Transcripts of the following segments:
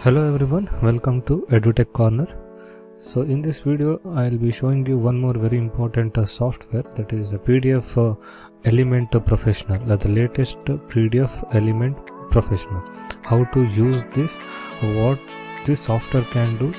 Hello everyone, welcome to EduTechCorner. So in this video I'll be showing you one more very important software, that is a PDFelement Professional, the latest PDFelement Professional. How to use this, what this software can do,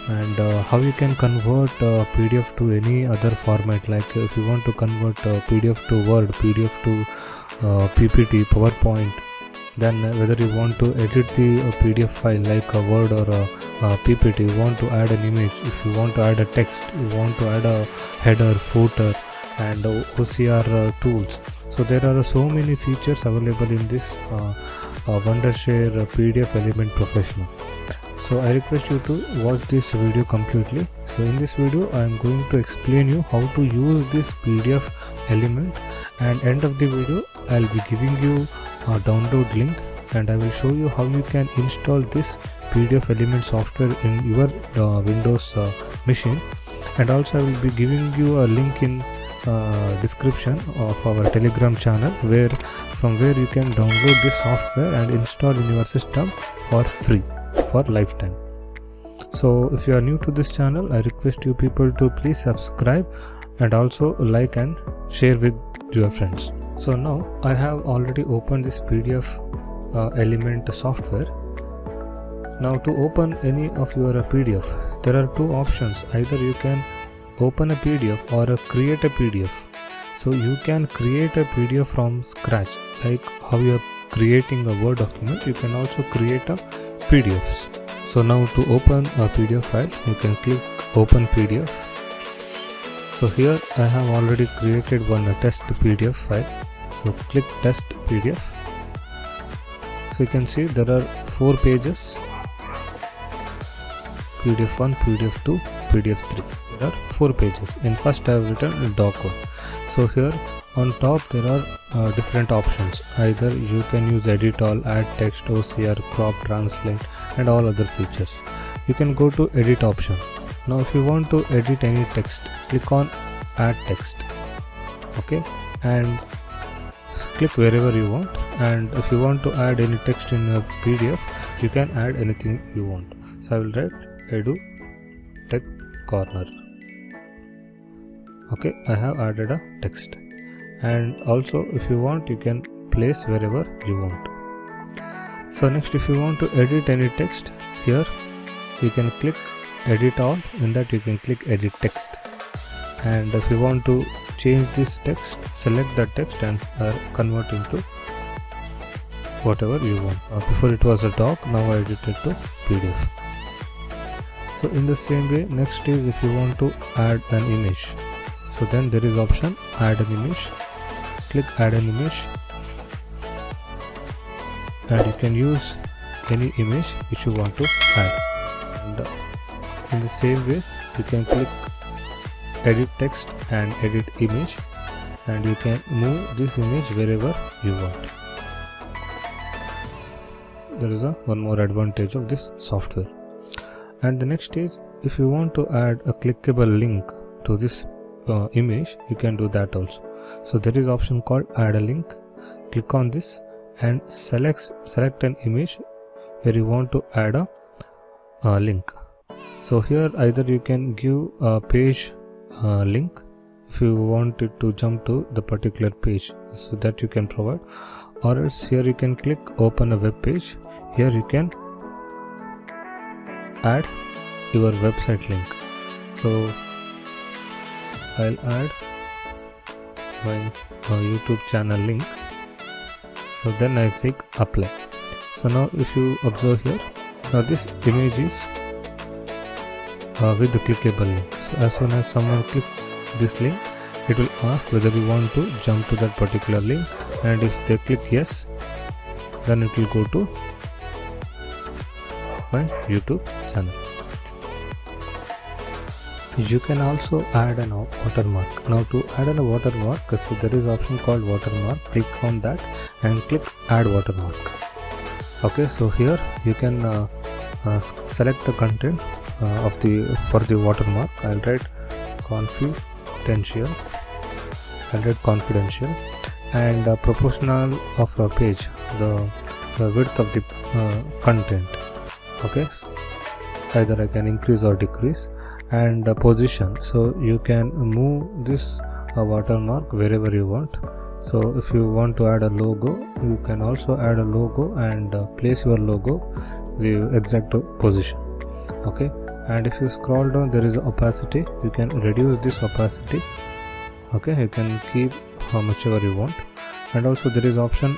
and how you can convert PDF to any other format. Like if you want to convert PDF to Word, PDF to PPT, PowerPoint, then whether you want to edit the PDF file like a Word or a PPT, you want to add an image, if you want to add a text, you want to add a header, footer, and OCR tools. So there are so many features available in this Wondershare PDFelement Professional. So I request you to watch this video completely. So in this video I am going to explain you how to use this PDF element, and end of the video I'll be giving you a download link, and I will show you how you can install this PDFelement software in your Windows machine. And also I will be giving you a link in description of our Telegram channel, from where you can download this software and install in your system for free for lifetime. So if you are new to this channel, I request you people to please subscribe and also like and share with your friends. So now I have already opened this PDFelement software. Now to open any of your PDF, there are two options. Either you can open a PDF or create a PDF. So you can create a PDF from scratch, like how you are creating a Word document. You can also create a PDFs. So now to open a PDF file, you can click open PDF. So here I have already created one test PDF file. So click test PDF. So you can see there are 4 pages: PDF 1, PDF 2, PDF 3. There are 4 pages. In first I have written doc 1. So here on top there are different options. Either you can use edit all, add text, OCR, crop, translate, and all other features. You can go to edit option. Now if you want to edit any text, click on add text, okay, and click wherever you want. And if you want to add any text in your PDF, you can add anything you want. So I will write EduTechCorner. Okay, I have added a text. And also if you want, you can place wherever you want. So next, if you want to edit any text, here you can click edit all. In that you can click edit text, and if you want to change this text, select that text and convert into whatever you want. Before it was a doc, now I edited to PDF. So in the same way, next is if you want to add an image. So then there is option add an image. Click add an image, and you can use any image which you want to add. And in the same way, you can click edit text and edit image, and you can move this image wherever you want. There is one more advantage of this software. And the next is, if you want to add a clickable link to this image, you can do that also. So there is option called add a link. Click on this and select an image where you want to add a link. So here either you can give a page link if you want it to jump to the particular page, so that you can provide, or else here you can click open a web page. Here you can add your website link. So I'll add my YouTube channel link. So then I click apply. So now if you observe here, now this image is with the clickable link. So as soon as someone clicks this link, it will ask whether you want to jump to that particular link, and if they click yes, then it will go to my YouTube channel. You can also add a watermark. Now to add a watermark, so there is option called watermark. Click on that and click add watermark. Okay, so here you can select the content for the watermark. I'll write confidential. And proportional of a page, the width of the content. Okay, either I can increase or decrease. And position, so you can move this watermark wherever you want. So if you want to add a logo, you can also add a logo and place your logo the exact position. Okay, and if you scroll down, there is opacity. You can reduce this opacity. Okay, you can keep how much ever you want. And also there is option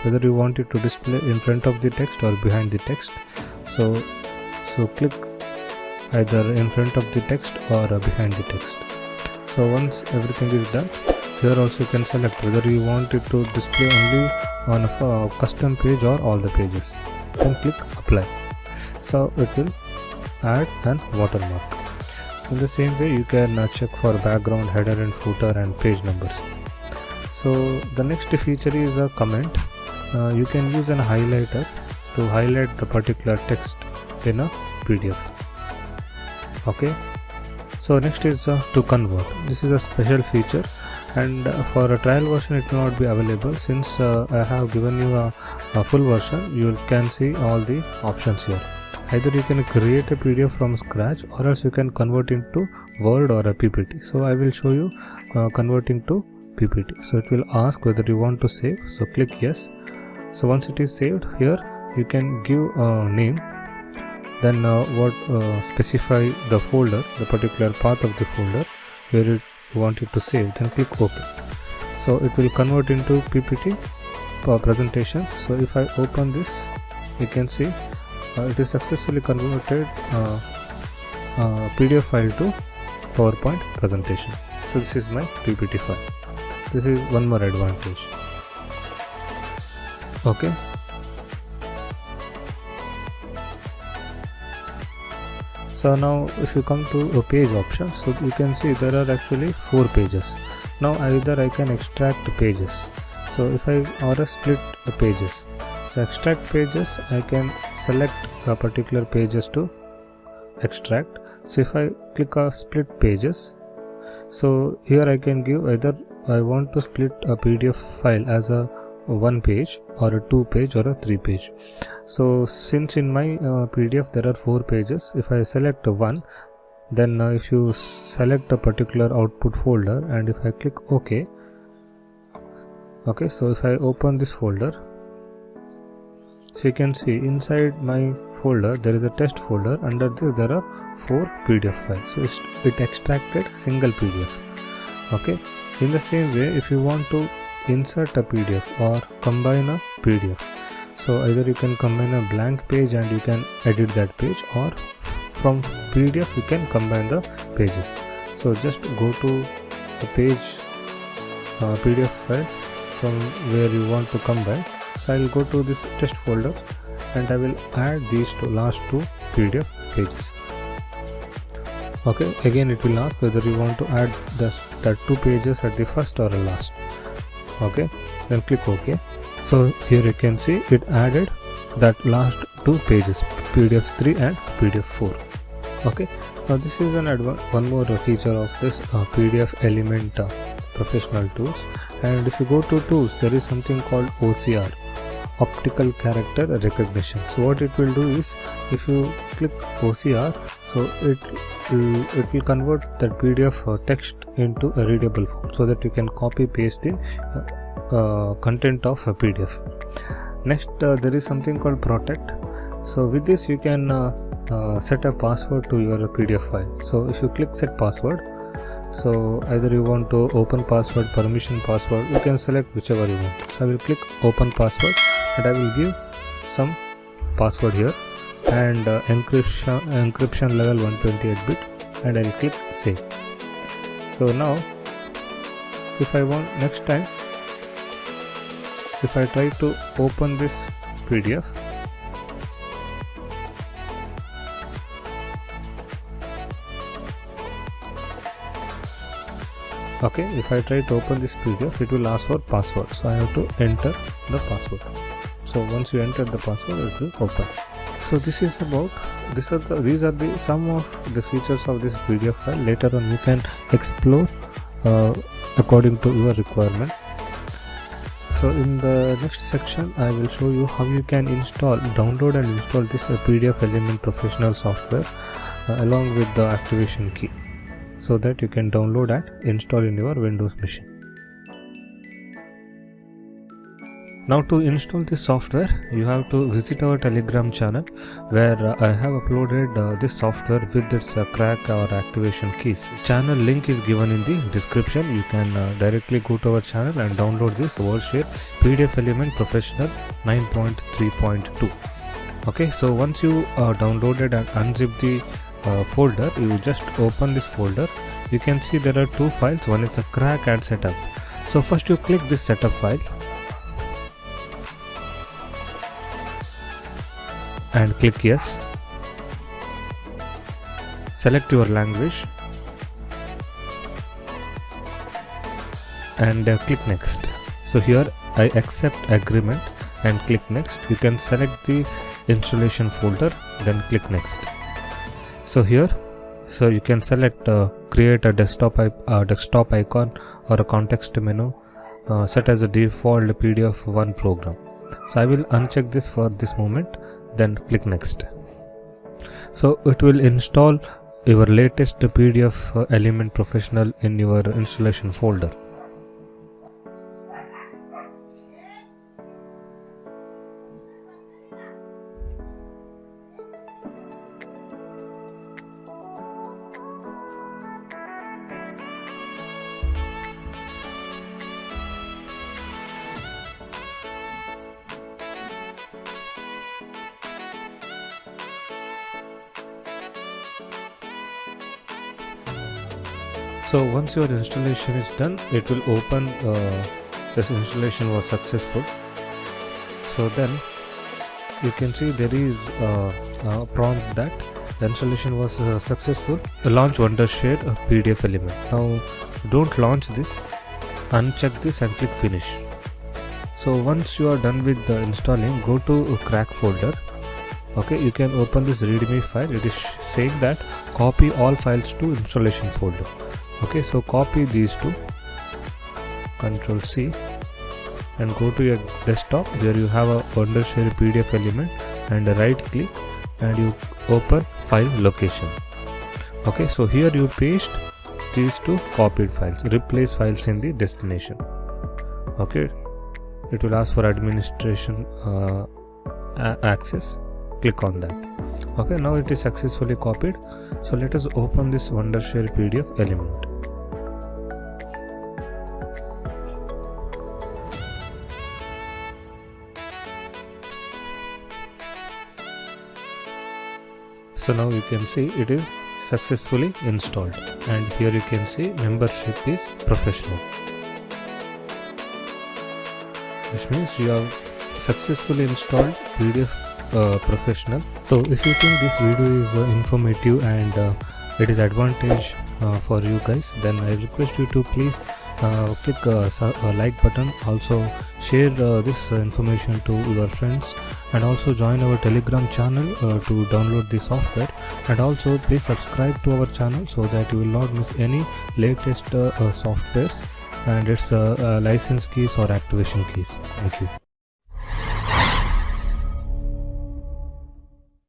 whether you want it to display in front of the text or behind the text. So click either in front of the text or behind the text. So once everything is done, here also you can select whether you want it to display only on a custom page or all the pages. Then click apply. So it will add an watermark. In the same way, you can check for background, header and footer and page numbers. So the next feature is a comment. You can use an highlighter to highlight the particular text in a PDF. Okay, so next is to convert. This is a special feature, and for a trial version it will not be available. Since I have given you a full version, you can see all the options here. Either you can create a PDF from scratch, or else you can convert into Word or a PPT. So I will show you converting to PPT. So it will ask whether you want to save, so click yes. So once it is saved, here you can give a name, then specify the folder, the particular path of the folder where you want it to save, then click OK. So it will convert into PPT presentation. So if I open this, you can see it is successfully converted PDF file to PowerPoint presentation. So this is my PPT file. This is one more advantage. Okay. So now if you come to a page option, so you can see there are actually 4 pages. Now either I can extract pages. So if I split the pages, so extract pages, I can select a particular pages to extract. So if I click split pages, so here I can give either I want to split a PDF file as a 1 page or a 2 page or a 3 page. So since in my PDF there are 4 pages, if I select one, then if you select a particular output folder and if I click OK, so if I open this folder, so you can see inside my folder there is a test folder. Under this there are 4 PDF files. So it extracted single PDF. Okay, in the same way, if you want to insert a PDF or combine a PDF, so either you can combine a blank page and you can edit that page, or from PDF you can combine the pages. So just go to the page PDF file from where you want to combine. So I will go to this test folder and I will add these last 2 PDF pages. Okay, again it will ask whether you want to add that 2 pages at the first or the last. Okay, then click OK. So here you can see it added that last 2 pages, PDF 3 and PDF 4. Okay, now this is one more feature of this PDFelement professional tools. And if you go to tools, there is something called OCR, optical character recognition. So what it will do is, if you click OCR, so it will convert that PDF text into a readable form, so that you can copy paste in content of a PDF. Next, there is something called protect. So with this you can set a password to your PDF file. So if you click set password, so either you want to open password, permission password, you can select whichever you want. So I will click open password and I will give some password here and encryption level 128-bit, and I will click save. So now if I want, next time if I try to open this PDF, okay, if I try to open this PDF, it will ask for password. So I have to enter the password. So once you enter the password, it will open. So this is about these are the some of the features of this PDF file. Later on you can explore according to your requirement. So in the next section I will show you how you can download and install this PDFelement Professional software along with the activation key, so that you can download and install in your Windows machine. Now to install this software, you have to visit our Telegram channel, where I have uploaded this software with its crack or activation keys. Channel link is given in the description. You can directly go to our channel and download this WorldShare PDFelement Professional 9.3.2. Okay, so once you downloaded and unzip the folder, you just open this folder. You can see there are two files. One is a crack and setup. So first you click this setup file and click yes. Select your language and click next. So here I accept agreement and click next. You can select the installation folder, then click next. So here, you can select create a desktop icon or a context menu set as a default PDF1 program. So I will uncheck this for this moment, then click next. So it will install your latest PDFelement Professional in your installation folder. So once your installation is done, it will open this installation was successful. So then you can see there is a prompt that the installation was successful. Launch WonderShare PDFelement. Now don't launch this, uncheck this and click finish. So once you are done with the installing, go to crack folder. Okay, you can open this readme file. It is saying that copy all files to installation folder. Okay, so copy these two, Ctrl C, and go to your desktop where you have a WonderShare PDFelement, and right click and you open file location. Okay, so here you paste these two copied files, replace files in the destination. Okay, it will ask for administration access. Click on that. Okay, now it is successfully copied. So let us open this WonderShare PDFelement. So now you can see it is successfully installed, and here you can see membership is professional, which means you have successfully installed PDF Professional. So if you think this video is informative and it is advantage for you guys, then I request you to please click a like button. Also share this information to your friends, and also join our Telegram channel to download the software, and also please subscribe to our channel so that you will not miss any latest softwares and its license keys or activation keys. Thank you.